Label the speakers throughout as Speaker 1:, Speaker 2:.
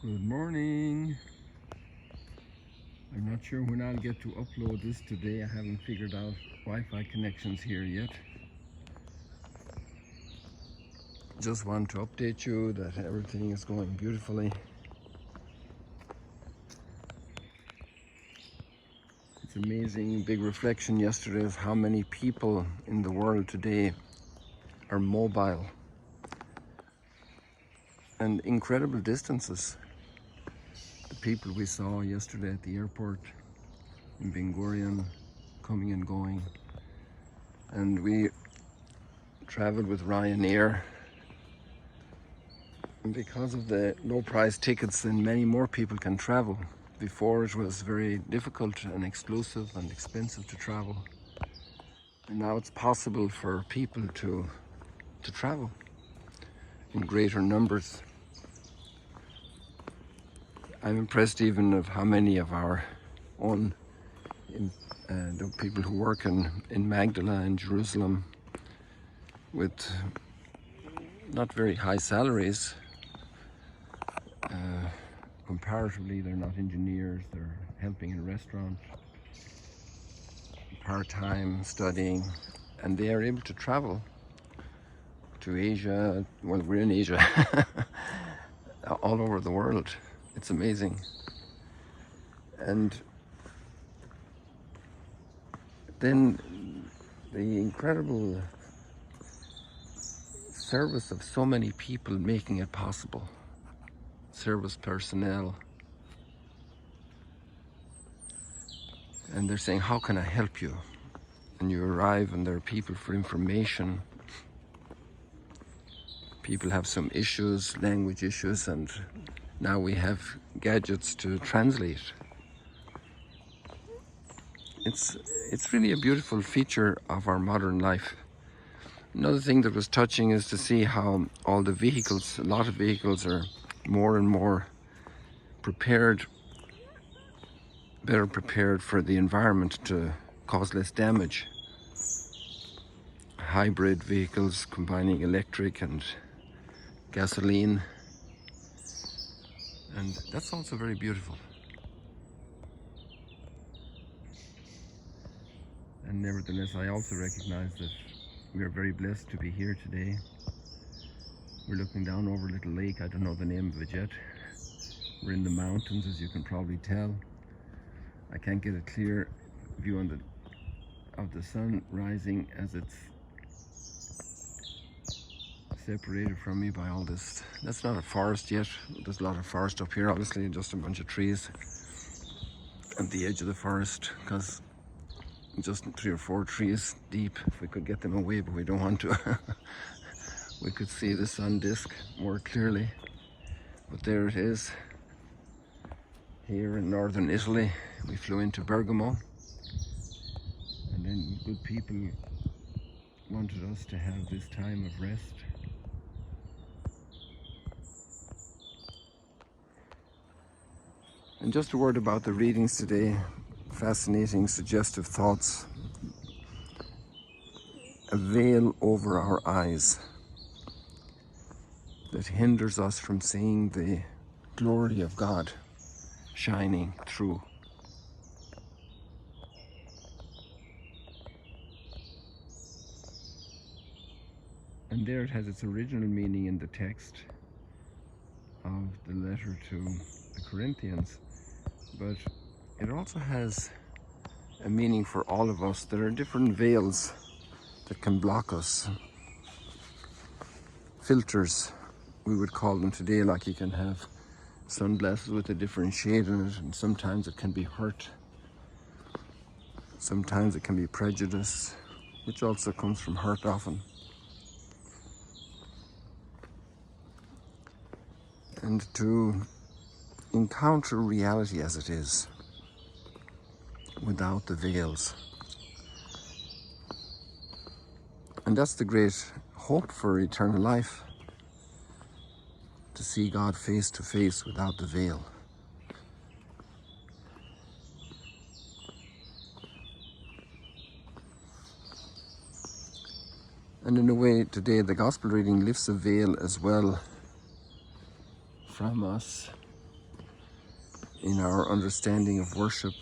Speaker 1: Good morning. I'm not sure when I'll get to upload this today. I haven't figured out Wi-Fi connections here yet. Just want to update you that everything is going beautifully. It's amazing, big reflection yesterday of how many people in the world today are mobile and incredible distances. The people we saw yesterday at the airport in Ben Gurion coming and going, and we traveled with Ryanair, and because of the low price tickets, then many more people can travel. Before it was very difficult and exclusive and expensive to travel, and now it's possible for people to travel in greater numbers. I'm impressed even of how many of our own the people who work in Magdala and Jerusalem with not very high salaries. Comparatively, they're not engineers, they're helping in a restaurant, part-time studying, and they are able to travel to Asia. Well, we're in Asia, all over the world. It's amazing. And then the incredible service of so many people making it possible. Service personnel. And they're saying, how can I help you? And you arrive and there are people for information. People have some issues, language issues, and now we have gadgets to translate. It's really a beautiful feature of our modern life. Another thing that was touching is to see how all the vehicles, a lot of vehicles are more and more prepared, better prepared for the environment to cause less damage. Hybrid vehicles combining electric and gasoline, and that's also very beautiful. And nevertheless, I also recognize that we are very blessed to be here today. We're looking down over a little lake. I don't know the name of it yet. We're in the mountains, as you can probably tell. I can't get a clear view of the sun rising, as it's separated from me by all this. That's not a forest yet. There's a lot of forest up here, obviously, just a bunch of trees at the edge of the forest, because just 3 or 4 trees deep. If we could get them away, but we don't want to. We could see the sun disk more clearly, but there it is. Here in northern Italy, we flew into Bergamo, and then good people wanted us to have this time of rest. And just a word about the readings today. Fascinating, suggestive thoughts. A veil over our eyes that hinders us from seeing the glory of God shining through. And there it has its original meaning in the text of the letter to the Corinthians, but it also has a meaning for all of us. There are different veils that can block us. Filters, we would call them today, like you can have sunglasses with a different shade in it, and sometimes it can be hurt. Sometimes it can be prejudice, which also comes from hurt often. And to encounter reality as it is, without the veils. And that's the great hope for eternal life, to see God face to face without the veil. And in a way, today the gospel reading lifts a veil as well from us in our understanding of worship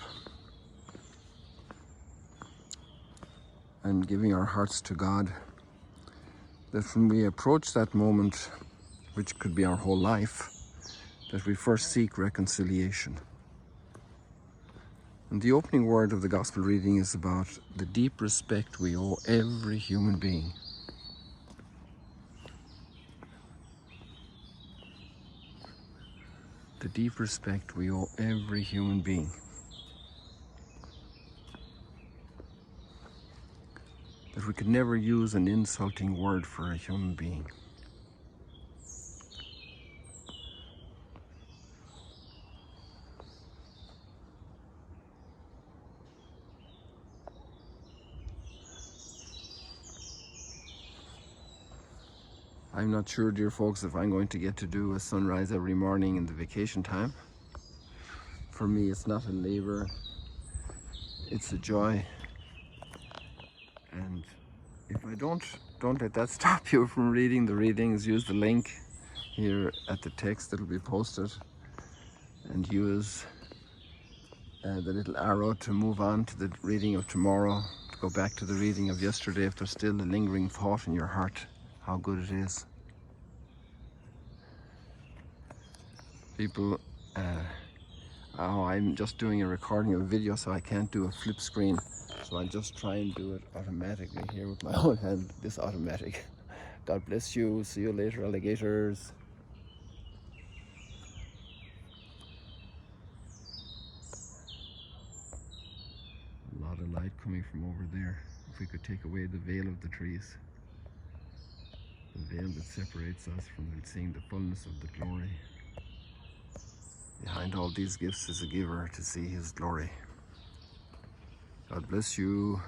Speaker 1: and giving our hearts to God, that when we approach that moment, which could be our whole life, that we first seek reconciliation. And the opening word of the gospel reading is about the deep respect we owe every human being. The deep respect we owe every human being. That we could never use an insulting word for a human being. I'm not sure, dear folks, if I'm going to get to do a sunrise every morning in the vacation time. For me, it's not a labor, it's a joy. And if I don't let that stop you from reading the readings. Use the link here at the text that will be posted, and use the little arrow to move on to the reading of tomorrow, to go back to the reading of yesterday if there's still a lingering thought in your heart how good it is. People, I'm just doing a recording of a video, so I can't do a flip screen, so I'll just try and do it automatically here with my own hand. This automatic. God bless you. See you later, alligators. A lot of light coming from over there. If we could take away the veil of the trees, the veil that separates us from seeing the fullness of the glory. Behind all these gifts is a giver to see his glory. God bless you.